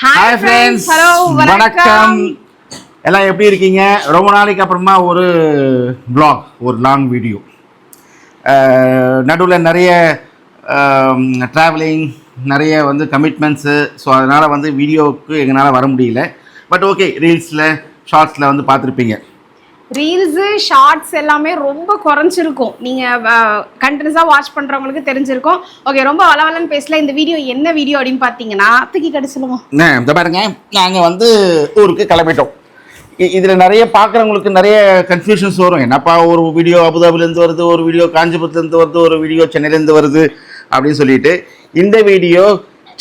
Hi friends, hello, வணக்கம். எல்லாம் எப்படி இருக்கீங்க? ரொம்ப நாளைக்கு அப்புறமா ஒரு vlog, ஒரு லாங் வீடியோ. நடுவில் நிறைய ட்ராவலிங், நிறைய வந்து கமிட்மெண்ட்ஸு. ஸோ அதனால் வந்து வீடியோவுக்கு எங்களால் வர முடியல. பட் ஓகே, ரீல்ஸில் ஷார்ட்ஸில் வந்து பார்த்துருப்பீங்க. ரீல்ஸு ஷார்ட்ஸ் எல்லாமே ரொம்ப குறைஞ்சிருக்கும். நீங்கள் கண்டினியூஸாக வாட்ச் பண்ணுறவங்களுக்கு தெரிஞ்சிருக்கும். ஓகே, ரொம்ப வளவலன்னு பேசல. இந்த வீடியோ என்ன வீடியோ அப்படின்னு பார்த்தீங்கன்னா, தூக்கி கட்டி சொல்லுவோம். இந்த பாருங்க, நாங்கள் வந்து ஊருக்கு கிளம்பிட்டோம். இதில் நிறைய பார்க்குறவங்களுக்கு நிறைய கன்ஃபியூஷன்ஸ் வரும். என்னப்பா, ஒரு வீடியோ அபுதாபிலேருந்து வருது, ஒரு வீடியோ காஞ்சிபுரத்துலேருந்து வருது, ஒரு வீடியோ சென்னையிலேருந்து வருது அப்படின்னு சொல்லிட்டு. இந்த வீடியோ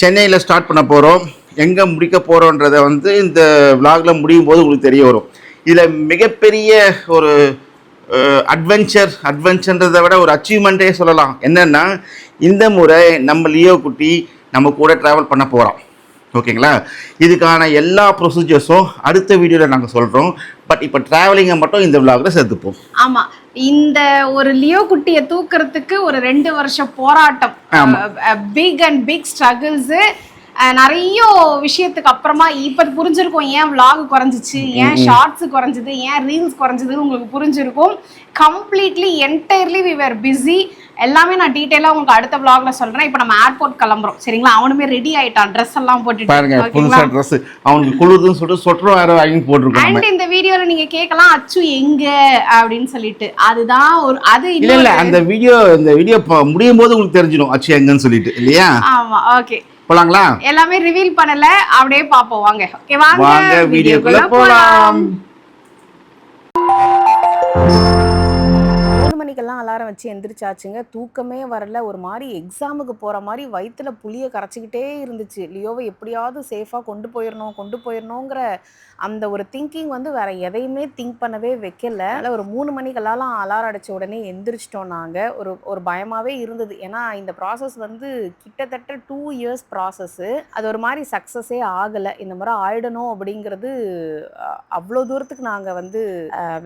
சென்னையில் ஸ்டார்ட் பண்ண போகிறோம். எங்கே முடிக்க போகிறோன்றதை வந்து இந்த விலாகில் முடியும் போது உங்களுக்கு தெரிய வரும். இதில் மிகப்பெரிய ஒரு அட்வென்ச்சர்ன்றதை விட ஒரு அச்சீவ்மெண்ட்டே சொல்லலாம். என்னென்னா, இந்த முறை நம்ம லியோ குட்டி நம்ம கூட ட்ராவல் பண்ண போகிறோம். ஓகேங்களா? இதுக்கான எல்லா ப்ரொசீஜர்ஸும் அடுத்த வீடியோவில் நாங்கள் சொல்கிறோம். பட் இப்போ ட்ராவலிங்கை மட்டும் இந்த விலாகில் சேர்த்துப்போம். ஆமாம், இந்த ஒரு லியோ குட்டியை தூக்குறதுக்கு ஒரு 2 வருஷம் போராட்டம், பிக் ஸ்ட்ரகிள்ஸு, நிறைய விஷயத்துக்கு அப்புறமா இப்போ புரிஞ்சிருக்கும் ஏன் vlog குறைஞ்சிச்சு, ஏன் ஷார்ட்ஸ் குறைஞ்சிது, ஏன் ரீல்ஸ் குறைஞ்சிதுன்னு உங்களுக்கு புரிஞ்சிருக்கும். Completely entirely we were busy. எல்லாமே நான் டீட்டெயிலாக உங்களுக்கு அடுத்த vlogல சொல்கிறேன். இப்போ நம்ம ஏர்போர்ட் கிளம்புறோம், சரிங்களா? அவனுமே ரெடி ஆகிட்டான், ட்ரெஸ் எல்லாம் போட்டுட்டு. பாருங்க, புதுசா ட்ரெஸ், அவனுக்கு குளிருதுன்னு சொல்லிட்டு சொட்டரும் வேற வாங்கி போட்டுருக்கோம். அண்ட் இந்த வீடியோவில் நீங்கள் கேட்கலாம், அச்சு எங்க அப்படின்னு சொல்லிட்டு. அதுதான் ஒரு அது இல்லை, அந்த வீடியோ முடியும் போது உங்களுக்கு தெரிஞ்சிடும் அச்சு எங்கன்னு சொல்லிட்டு, இல்லையா? ஆமாம், ஓகே. போலாங்களா? எல்லாமே ரிவீல் பண்ணல, அப்படியே பாப்போம். வாங்க. ஓகே, வாங்க வீடியோக்குள்ள போலாம். 3 மணிக்கெல்லாம் அலாரம் வச்சு எந்திரிச்சாச்சுங்க. தூக்கமே வரல. ஒரு மாதிரி எக்ஸாமுக்கு போகிற மாதிரி வயிற்றுல புளியை கரைச்சிக்கிட்டே இருந்துச்சு. லியோவை எப்படியாவது சேஃபாக கொண்டு போயிடணுங்கிற அந்த ஒரு திங்கிங் வந்து வேறு எதையுமே திங்க் பண்ணவே வைக்கல. அதில் ஒரு 3 மணிக்கெல்லாம் அலாரம் அடித்த உடனே எந்திரிச்சிட்டோம். நாங்கள் ஒரு பயமாகவே இருந்தது. ஏன்னா இந்த ப்ராசஸ் வந்து கிட்டத்தட்ட 2 இயர்ஸ் ப்ராசஸ்ஸு. அது ஒரு மாதிரி சக்ஸஸே ஆகலை. இந்த முறை ஆயிடணும் அப்படிங்கிறது அவ்வளோ தூரத்துக்கு நாங்கள் வந்து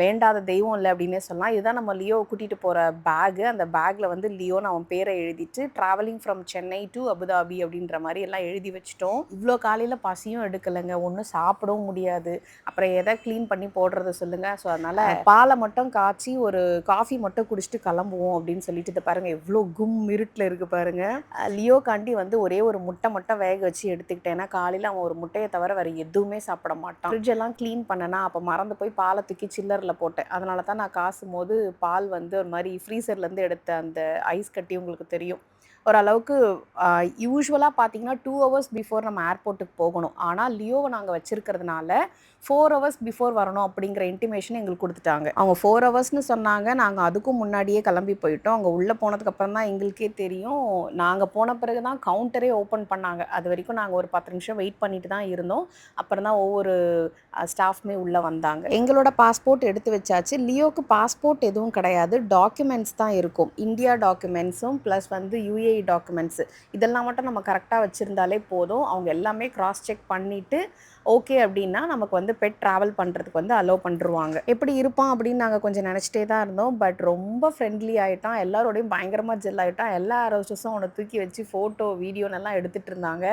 வேண்டாத தெய்வம் இல்லை அப்படின்னே சொல்லலாம். இதுதான் நம்ம லியோ கூட்டிகிட்டு போகிற பேகு. அந்த பேக்கில் வந்து லியோன்னு அவன் பேரை எழுதிட்டு travelling from Chennai to Abu Dhabi அப்படின்ற மாதிரி எல்லாம் எழுதி வச்சிட்டோம். இவ்வளோ காலையில் பசியும் எடுக்கலைங்க, ஒன்றும் சாப்பிடவும் முடியாது. அப்புறம் எதை க்ளீன் பண்ணி போடுறது சொல்லுங்கள். ஸோ அதனால் பாலை மட்டும் காய்ச்சி ஒரு காஃபி மட்டும் குடிச்சிட்டு கிளம்புவோம் அப்படின்னு சொல்லிட்டு. இதை பாருங்கள், எவ்வளோ இருட்டில் இருக்குது பாருங்கள். லியோக்காண்டி வந்து ஒரே ஒரு முட்டை மட்டும் வேக வச்சு எடுத்துக்கிட்டேன். ஏன்னா காலையில் அவன் ஒரு முட்டையை தவிர வேறு எதுவுமே சாப்பிட மாட்டான். ஃப்ரிட்ஜெல்லாம் க்ளீன் பண்ணனா அப்போ மறந்து போய் பாலை தூக்கி சில்லரில் போட்டேன். அதனால தான் நான் காசும் போது பால் வந்து ஒரு மாதிரி ஃப்ரீசர்லேருந்து எடுத்த அந்த ஐஸ் கட்டி உங்களுக்கு தெரியும். ஓரளவுக்கு யூஸ்வலாக பார்த்தீங்கன்னா 2 ஹவர்ஸ் பிஃபோர் நம்ம ஏர்போர்ட்டுக்கு போகணும். ஆனால் லியோவை நாங்கள் வச்சுருக்கிறதுனால 4 ஹவர்ஸ் பிஃபோர் வரணும் அப்படிங்கிற இன்டிமேஷன் எங்களுக்கு கொடுத்துட்டாங்க. அவங்க 4 ஹவர்ஸ்னு சொன்னாங்க. நாங்கள் அதுக்கும் முன்னாடியே கிளம்பி போயிட்டோம். அங்கே உள்ளே போனதுக்கப்புறம் தான் எங்களுக்கே தெரியும். நாங்கள் போன பிறகு தான் கவுண்டரே ஓப்பன் பண்ணாங்க. அது வரைக்கும் நாங்கள் ஒரு 10 நிமிஷம் வெயிட் பண்ணிட்டு தான் இருந்தோம். அப்புறம் தான் ஒவ்வொரு ஸ்டாஃப்மே உள்ளே வந்தாங்க. எங்களோட பாஸ்போர்ட் எடுத்து வச்சாச்சு. லியோக்கு பாஸ்போர்ட் எதுவும் கிடையாது, டாக்குமெண்ட்ஸ் தான் இருக்கும். இந்தியா டாக்குமெண்ட்ஸும் ப்ளஸ் வந்து யூஏஇ டாக்குமெண்ட்ஸு, இதெல்லாம் மட்டும் நம்ம கரெக்டாக வச்சுருந்தாலே போதும். அவங்க எல்லாமே கிராஸ் செக் பண்ணிவிட்டு ஓகே அப்படின்னா நமக்கு வந்து பெட் ட்ராவல் பண்ணுறதுக்கு வந்து அலோவ் பண்ணிருவாங்க. எப்படி இருப்பான் அப்படின்னு நாங்கள் கொஞ்சம் நினச்சிட்டே தான் இருந்தோம். பட் ரொம்ப ஃப்ரெண்ட்லி ஆகிட்டான், எல்லாரோடையும் பயங்கரமாக ஜெல் ஆகிட்டான். எல்லா அரோஸ்டஸும் அவனை தூக்கி வச்சு ஃபோட்டோ வீடியோனெல்லாம் எடுத்துகிட்டு இருந்தாங்க.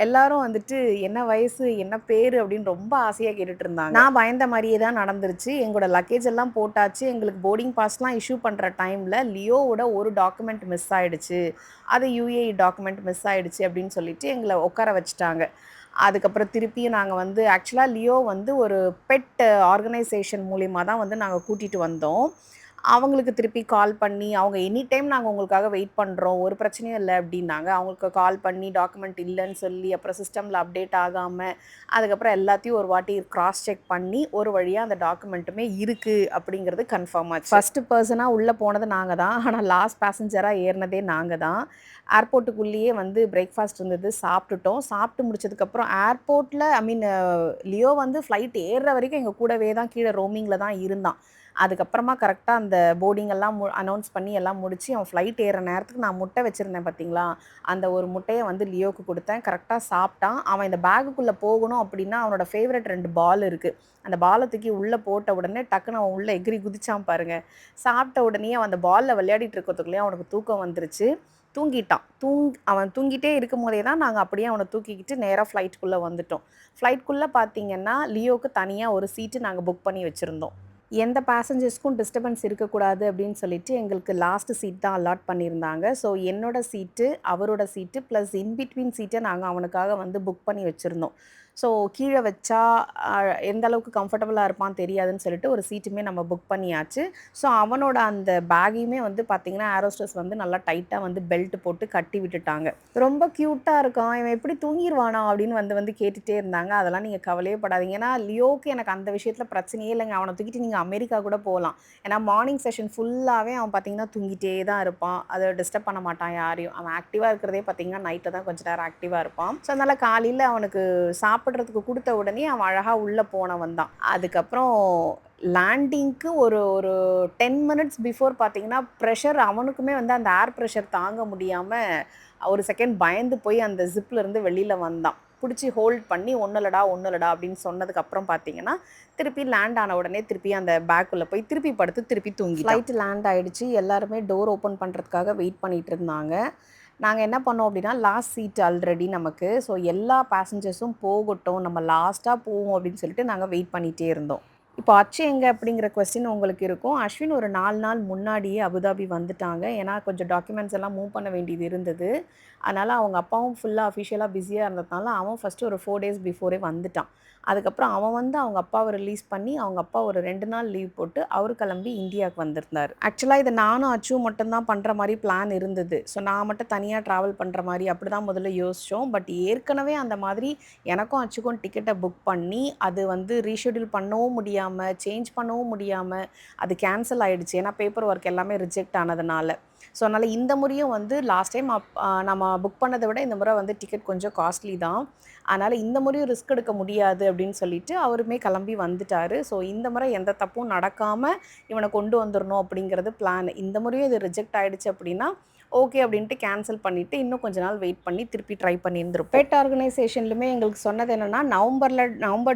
எல்லாரும் வந்துட்டு என்ன வயசு என்ன பேர் அப்படின்னு ரொம்ப ஆசையாக கேட்டுட்டு இருந்தாங்க. நான் பயந்த மாதிரியே தான் நடந்துருச்சு. எங்களோட லக்கேஜ் எல்லாம் போட்டாச்சு. எங்களுக்கு போர்டிங் பாஸ்லாம் இஷ்யூ பண்ணுற டைமில் லியோவோட ஒரு டாக்குமெண்ட் மிஸ் ஆகிடுச்சு, அது யூஏஇ டாக்குமெண்ட் மிஸ் ஆகிடுச்சு அப்படின்னு சொல்லிட்டு எங்களை உட்கார வச்சுட்டாங்க. அதுக்கப்புறம் திருப்பியும் நாங்கள் வந்து ஆக்சுவலாக லியோ வந்து ஒரு பெட் ஆர்கனைசேஷன் மூலிமா தான் வந்து நாங்கள் கூட்டிகிட்டு வந்தோம். அவங்களுக்கு திருப்பி கால் பண்ணி அவங்க எனி டைம் நாங்கள் உங்களுக்காக வெயிட் பண்ணுறோம், ஒரு பிரச்சனையும் இல்லை அப்படின்னாங்க. அவங்களுக்கு கால் பண்ணி டாக்குமெண்ட் இல்லைன்னு சொல்லி அப்புறம் சிஸ்டமில் அப்டேட் ஆகாமல் அதுக்கப்புறம் எல்லாத்தையும் ஒரு வாட்டி கிராஸ் செக் பண்ணி ஒரு வழியாக அந்த டாக்குமெண்ட்டுமே இருக்குது அப்படிங்கிறது கன்ஃபார்ம் ஆச்சு. ஃபஸ்ட்டு பர்சனாக உள்ளே போனது நாங்கள் தான், ஆனால் லாஸ்ட் பேசஞ்சராக ஏறினதே நாங்கள் தான். ஏர்போர்ட்டுக்குள்ளேயே வந்து பிரேக்ஃபாஸ்ட் இருந்தது, சாப்பிட்டுட்டோம். சாப்பிட்டு முடிச்சதுக்கப்புறம் ஏர்போர்ட்டில் லியோ வந்து ஃப்ளைட் ஏறுற வரைக்கும் எங்கள் கூடவே தான் கீழே ரோமிங்கில் தான் இருந்தான். அதுக்கப்புறமா கரெக்டாக அந்த போர்டிங்கெல்லாம் அனௌன்ஸ் பண்ணி எல்லாம் முடித்து அவன் ஃப்ளைட் ஏறுற நேரத்துக்கு நான் முட்டை வச்சுருந்தேன் பார்த்தீங்களா, அந்த ஒரு முட்டையை வந்து லியோவுக்கு கொடுத்தேன். கரெக்டாக சாப்பிட்டான். அவன் இந்த பேகுக்குள்ளே போகணும் அப்படின்னா அவனோட ஃபேவரட் 2 பால் இருக்குது. அந்த பாலை தூக்கி உள்ளே போட்ட உடனே டக்குன்னு அவன் உள்ளே எகிரி குதிச்சான் பாருங்கள். சாப்பிட்ட உடனே அவன் அந்த பாலில் விளையாடிட்டு இருக்கிறதுக்குள்ளேயே அவனுக்கு தூக்கம் வந்துருச்சு. தூங்கிட்டான். அவன் தூங்கிட்டே இருக்கும்போதே தான் நாங்க அப்படியே அவன தூக்கிக்கிட்டு நேரா ஃப்ளைட்டுக்குள்ள வந்துட்டோம். ஃப்ளைட்குள்ள பார்த்தீங்கன்னா, லியோவுக்கு தனியா ஒரு சீட்டு நாங்க புக் பண்ணி வச்சிருந்தோம். எந்த பேசஞ்சர்ஸ்க்கும் டிஸ்டர்பன்ஸ் இருக்கக்கூடாது அப்படின்னு சொல்லிட்டு எங்களுக்கு லாஸ்ட் சீட் தான் அலாட் பண்ணியிருந்தாங்க. ஸோ என்னோட சீட்டு, அவரோட சீட்டு ப்ளஸ் இன் பிட்வீன் சீட்ட நாங்க அவனுக்காக வந்து புக் பண்ணி வச்சிருந்தோம். ஸோ கீழ வச்சா அ எந்த அளவுக்கு கம்ஃபர்டபுளா இருப்பான்னு தெரியாதுன்னு சொல்லிட்டு ஒரு சீட்டுமே நம்ம புக் பண்ணியாச்சு. ஸோ அவனோட அந்த பேக்கையுமே வந்து பார்த்தீங்கன்னா, ஏர் ஹோஸ்டஸ் வந்து நல்லா டைட்டா வந்து பெல்ட் போட்டு கட்டி விட்டுட்டாங்க. ரொம்ப கியூட்டா இருக்கான். இவன் எப்படி தூங்கிருவானா? அப்படின்னு வந்து வந்து கேட்டுட்டே இருந்தாங்க. அதெல்லாம் நீங்க கவலையே படாதீங்க. ஏன்னா லியோவுக்கு எனக்கு அந்த விஷயத்துல பிரச்சனையே இல்லங்க. அவன தூக்கிட்டு நீங்க அமெரிக்கா கூட போலாம். ஏன்னா மார்னிங் செஷன் ஃபுல்லாவே அவன் பார்த்தீங்கன்னா, தூங்கிட்டே தான் இருப்பான். அத டிஸ்டர்ப் பண்ண மாட்டான் யாரையும். அவன் ஆக்டிவா இருக்கிறதே பார்த்தீங்கன்னா, நைட்ல தான் கொஞ்ச நேரம் ஆக்டிவா இருப்பான். ஸோ அதனால காலையில அவனுக்கு சாப்பிடுறதுக்கு குடுத்த உடனே அவன் அழகா உள்ள போனவன் தான். அதுக்கப்புறம் லேண்டிங்க்கு ஒரு ஒரு 10 மினிட்ஸ் பிஃபோர் பார்த்தீங்கன்னா, ப்ரெஷர் அவனுக்குமே வந்து அந்த ஏர் ப்ரெஷர் தாங்க முடியாம, ஒரு செகண்ட் பயந்து போய் அந்த ஜிப்ல இருந்து வெளில வந்தான். புடிச்சு ஹோல்ட் பண்ணி "ஒண்ணும் இல்லடா, ஒண்ணும் இல்லடா" அப்படின்னு சொன்னதுக்கப்புறம் பார்த்தீங்கன்னா, திருப்பி லேண்ட் ஆன உடனே திருப்பி அந்த பேக்குள்ள போய் திருப்பி படுத்து திருப்பி தூங்கிட்டான். ஃப்ளைட் லேண்ட் ஆயிடுச்சு. எல்லாருமே டோர் ஓப்பன் பண்றதுக்காக வெயிட் பண்ணிட்டு இருந்தாங்க. நாங்க என்ன பண்ணோம் அப்படின்னா, லாஸ்ட் சீட் ஆல்ரெடி நமக்கு. ஸோ எல்லா பேசஞ்சர்ஸும் போகட்டும், நம்ம லாஸ்ட்டா போவோம் அப்படின்னு சொல்லிட்டு நாங்க வெயிட் பண்ணிட்டே இருந்தோம். இப்போ அச்சு எங்க அப்படிங்கிற கொஸ்டின் உங்களுக்கு இருக்கும். அஸ்வின் ஒரு 4 நாள் முன்னாடியே அபுதாபி வந்துட்டாங்க. ஏன்னா கொஞ்சம் டாக்குமெண்ட்ஸ் எல்லாம் மூவ் பண்ண வேண்டியது இருந்தது. அதனால அவங்க அப்பாவும் ஃபுல்லா அஃபிஷியலா பிஸியா இருந்ததுனால, அவன் ஃபர்ஸ்ட்டு ஒரு 4 டேஸ் பிஃபோரே வந்துட்டான். அதுக்கப்புறம் அவன் வந்து அவங்க அப்பாவ ரிலீஸ் பண்ணி, அவங்க அப்பா ஒரு 2 நாள் லீவ் போட்டு, அவரு கிளம்பி இந்தியாவுக்கு வந்திருந்தாரு. ஆக்சுவலா இத நானும் அச்சுவும் மட்டும் தான் பண்ற மாரி பிளான் இருந்தது. ஸோ நான் மட்டும் தனியா டிராவல் பண்ற மாரி அப்படிதான் முதல்ல யோசிச்சோம். பட் ஏற்கனவே அந்த மாதிரி எனக்கும் அச்சுக்கும் டிக்கெட்ட புக் பண்ணி, அது வந்து ரீஷெட்யூல் பண்ணவும் முடியாம, சேஞ்ச் பண்ணவும் முடியாம, அது கேன்சல் ஆயிடுச்சு. ஏன்னா பேப்பர் ஒர்க் எல்லாமே ரிஜெக்ட் ஆனதுனால. ஸோ அதனால இந்த முறையும் வந்து லாஸ்ட் டைம் நம்ம புக் பண்ணத விட இந்த முறை வந்து டிக்கெட் கொஞ்சம் காஸ்ட்லி தான். அதனால இந்த முறையும் ரிஸ்க் எடுக்க முடியாது அப்படின்னு சொல்லிட்டு அவருமே கிளம்பி வந்துட்டாரு. ஸோ இந்த முறை எந்த தப்பும் நடக்காம இவன கொண்டு வந்துரணும் அப்படிங்கிறது பிளான். இந்த முறையும் இது ரிஜெக்ட் ஆயிடுச்சு அப்படின்னா, ஓகே அப்படின்ட்டு கேன்சல் பண்ணிட்டு, இன்னும் கொஞ்ச நாள் வெயிட் பண்ணி திருப்பி ட்ரை பண்ணியிருந்திருப்போம். பெட் ஆர்கனைசேஷன்லுமே எங்களுக்கு சொன்னது என்னன்னா, நவம்பர்,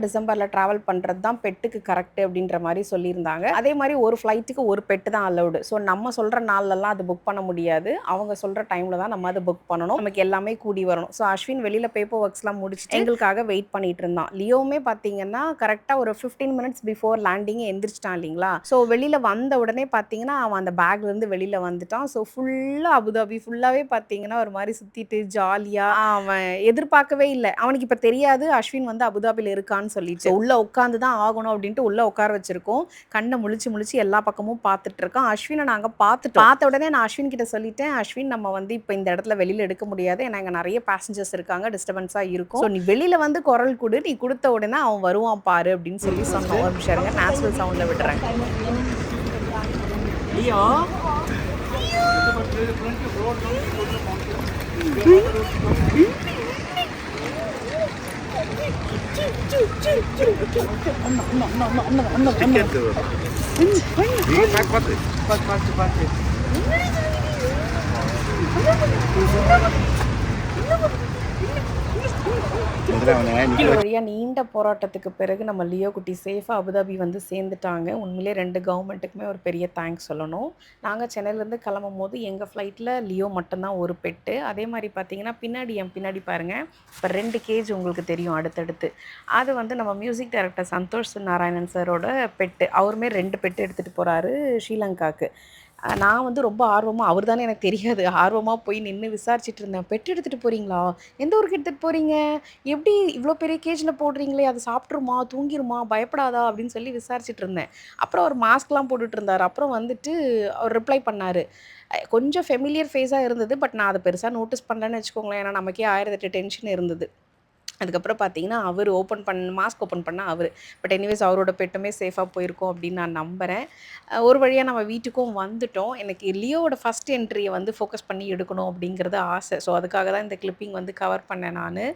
டிசம்பர்ல டிராவல் பண்றது தான் பெட்டுக்கு கரெக்ட் அப்படின்ற மாரி சொல்லியிருந்தாங்க. அதே மாரி ஒரு ஃப்ளைட்டுக்கு ஒரு பெட் தான் அலவுடு. ஸோ நம்ம சொல்ற நாள்லலாம் அது புக் பண்ண முடியாது. அவங்க சொல்ற டைம்ல தான் நம்ம அத புக் பண்ணணும். நமக்கு எல்லாமே கூடி வரணும். ஸோ அஸ்வின் வெளியில பேப்பர் ஒர்க்ஸ்லாம் முடிச்சுட்டு எங்களுக்காக வெயிட் பண்ணிட்டு இருந்தான். லியோவுமே பார்த்தீங்கன்னா, கரெக்ட்டா ஒரு 15 மினிட்ஸ் பிஃபோர் லேண்டிங் எந்திரிச்சிட்டான் இல்லைங்களா? ஸோ வெளியில வந்த உடனே பார்த்தீங்கன்னா, அவன் அந்த பேக்லேருந்து வெளியில வந்துட்டான். ஸோ ஃபுல்லா அபுதாபி ஃபுல்லாவே பார்த்தீங்கன்னா, ஒரு மாரி சுத்திட்டு ஜாலியா அவன் எதிர்பார்க்கவே இல்ல. அவனுக்கு இப்ப தெரியாது அஸ்வின் வந்து அபுதாபில இருக்கான்னு சொல்லிட்டு. ஸோ உள்ள உட்காந்து தான் ஆகணும் அப்டின்ட்டு உள்ள உட்கார வச்சிருக்கோம். கண்ண முழிச்சு முழிச்சு எல்லா பக்கமும் பார்த்துட்டு இருக்கான். அஸ்வின நாங்க பார்த்துட்டோம். பார்த்த உடனே நான் அஸ்வின் கிட்ட சொல்லிட்டேன், "அஸ்வின் நம்ம வந்து இப்ப இந்த இடத்துல வெளியில எடுக்க முடியாது. ஏன்னா இங்க நெறைய பேசஞ்சர்ஸ் இருக்காங்க. டிஸ்டர்பன்ஸா இருக்கும். ஸோ நீ வெளியில வந்து குரல் குடு. நீ குடுத்த உடனே அவன் வருவான் பாரு" அப்டின்னு சொல்லி சொன்னோம். ஒரு நிமிஷம் இருங்க. நேச்சுரல் சவுண்ட்ல விடுறேன். Leo Tiket tuh. Pakai. ஒரு வழியா நீண்ட போராட்டத்துக்கு பிறகு நம்ம லியோ குட்டி சேஃபா அபுதாபி வந்து சேர்ந்துட்டாங்க. உண்மையிலே 2 கவர்மெண்ட்டுக்குமே ஒரு பெரிய தேங்க்ஸ் சொல்லணும். நாங்க சென்னையிலேருந்து கிளம்பும்போது எங்க ஃப்ளைட்ல லியோ மட்டும் தான் ஒரு பெட்டு. அதே மாரி பார்த்தீங்கன்னா, என் பின்னாடி பாருங்க, இப்ப 2 கேஜ் உங்களுக்கு தெரியும் அடுத்தடுத்து. அது வந்து நம்ம மியூசிக் டைரக்டர் சந்தோஷ் நாராயணன் சாரோட பெட்டு. அவருமே 2 பெட் எடுத்துட்டு போறாரு ஸ்ரீலங்காக்கு. நான் வந்து ரொம்ப ஆர்வமா அவர் தானே எனக்கு தெரியாது. ஆர்வமா போய் நின்னு விசாரிச்சுட்டு இருந்தேன். "பெட் எடுத்துட்டு போறீங்களா? எந்த ஊருக்கு எடுத்துட்டு போறீங்க? எப்படி இவ்ளோ பெரிய கேஜ்ல போடுறீங்களே! அது சாப்ட்டுருமா? தூங்கிருமா? பயப்படாதா?" அப்படின்னு சொல்லி விசாரிச்சுட்டு இருந்தேன். அப்புறம் அவர் மாஸ்க்லாம் போட்டுட்டு இருந்தாரு. அப்புறம் வந்துட்டு அவர் ரிப்ளை பண்ணாரு. கொஞ்சம் ஃபெமிலியர் ஃபேஸா இருந்தது. பட் நான் அத பெருசா நோட்டீஸ் பண்ணலன்னு வச்சுக்கோங்களேன். ஏன்னா நமக்கே 1008 டென்ஷன் இருந்தது. அதுக்கப்புறம் பார்த்தீங்கன்னா, அவரு மாஸ்க் ஓப்பன் பண்ணா அவரு. பட் எனிவேஸ் அவரோட பெட்டுமே சேஃபா போயிருக்கும் அப்படின்னு நான் நம்புறேன். ஒரு வழியா நம்ம வீட்டுக்கும் வந்துட்டோம். எனக்கு லியோவோட ஃபர்ஸ்ட் என்ட்ரிய வந்து ஃபோக்கஸ் பண்ணி எடுக்கணும் அப்படிங்கிறது ஆசை. ஸோ அதுக்காக தான் இந்த கிளிப்பிங் வந்து கவர் பண்ணேன் நானு.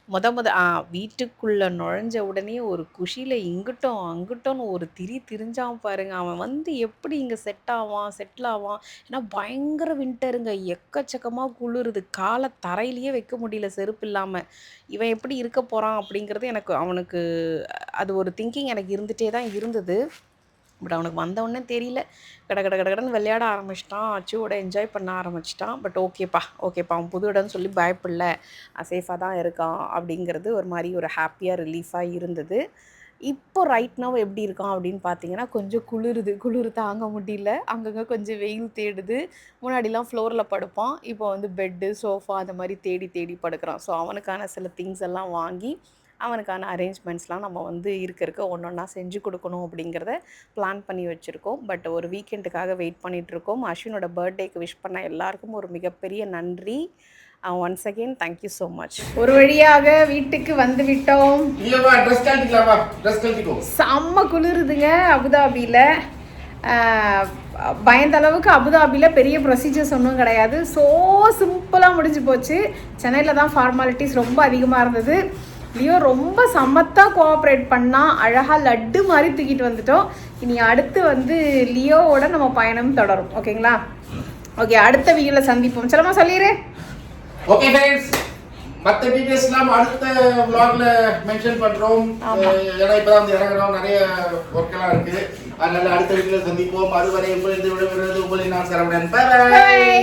மொத மொத வீட்டுக்குள்ள நுழைஞ்ச உடனே ஒரு குஷியில இங்கிட்டும், அங்கிட்டும்னு ஒரு திரிஞ்சான் பாருங்க. அவன் வந்து எப்படி இங்க செட்டில் ஆவான். ஏன்னா பயங்கர வின்டருங்க. எக்கச்சக்கமா குளிருது. கால தரையிலேயே வைக்க முடியல செருப்பு இல்லாம. இவன் எப்படி இருக்க போறான் அப்படிங்கிறது அவனுக்கு அது ஒரு திங்கிங் எனக்கு இருந்துட்டே தான் இருந்தது. பட் அவனுக்கு வந்தவுடனே தெரியல, கட கட கடன்னு விளையாட ஆரம்பிச்சிட்டான். அச்சுவோட என்ஜாய் பண்ண ஆரம்பிச்சிட்டான். பட் ஓகேப்பா அவன் புது இடம்னு சொல்லி பயப்படல, சேஃபாக தான் இருக்கான் அப்படிங்கிறது ஒரு மாதிரி ஒரு ஹாப்பியாக ரிலீஃபாக இருந்தது. இப்போ ரைட் நவ் எப்படி இருக்கான் அப்படின்னு பார்த்தீங்கன்னா, கொஞ்சம் குளிர் தாங்க முடியல. அங்கங்கே கொஞ்சம் வெயில் தேடுது. முன்னாடிலாம் ஃப்ளோரில் படுப்பான். இப்போ வந்து பெட்டு, சோஃபா அந்த மாதிரி தேடி தேடி படுக்கிறான். ஸோ அவனுக்கான சில திங்ஸ் எல்லாம் வாங்கி அவனுக்கான அரேஞ்ச்மெண்ட்ஸ்லாம் நம்ம வந்து இருக்க ஒன்றா செஞ்சு கொடுக்கணும் அப்படிங்கிறத பிளான் பண்ணி வச்சுருக்கோம். பட் ஒரு வீக்கெண்டுக்காக வெயிட் பண்ணிகிட்ருக்கோம். அஸ்வினோட பர்த்டேக்கு விஷ் பண்ண எல்லாருக்கும் ஒரு மிகப்பெரிய நன்றி. Once again thank you so much. ஒரு வழியாக வீட்டுக்கு வந்து விட்டோம். செம்ம குளிருதுங்க அபுதாபியில். பயந்த அளவுக்கு அபுதாபியில் பெரிய ப்ரொசீஜர்ஸ் ஒன்றும் கிடையாது. ஸோ சிம்பிளாக முடிஞ்சு போச்சு. சென்னையில் தான் ஃபார்மாலிட்டிஸ் ரொம்ப அதிகமாக இருந்தது. லியோ ரொம்ப சமத்தாக கோஆப்ரேட் பண்ணால் அழகாக லட்டு மாதிரி தூக்கிட்டு வந்துட்டோம். இனி அடுத்து வந்து லியோவோட நம்ம பயணம் தொடரும். ஓகேங்களா? ஓகே, அடுத்த வீடியோவில் சந்திப்போம். சொல்லமா சொல்லிடு. ஓகே ஃப்ரெண்ட்ஸ், மற்ற டீடைல்ஸ்லாம் அடுத்த vlogல மென்ஷன் பண்றோம். ஏன்னா இப்பதான் வந்து இறங்குறோம், நிறைய ஒர்க்கெல்லாம் இருக்கு. அதனால அடுத்த வீடியோல சந்திப்போம். அதுவரை உங்களிருந்து விடைபெறுவது உங்களின் நான் சரவணன். By by.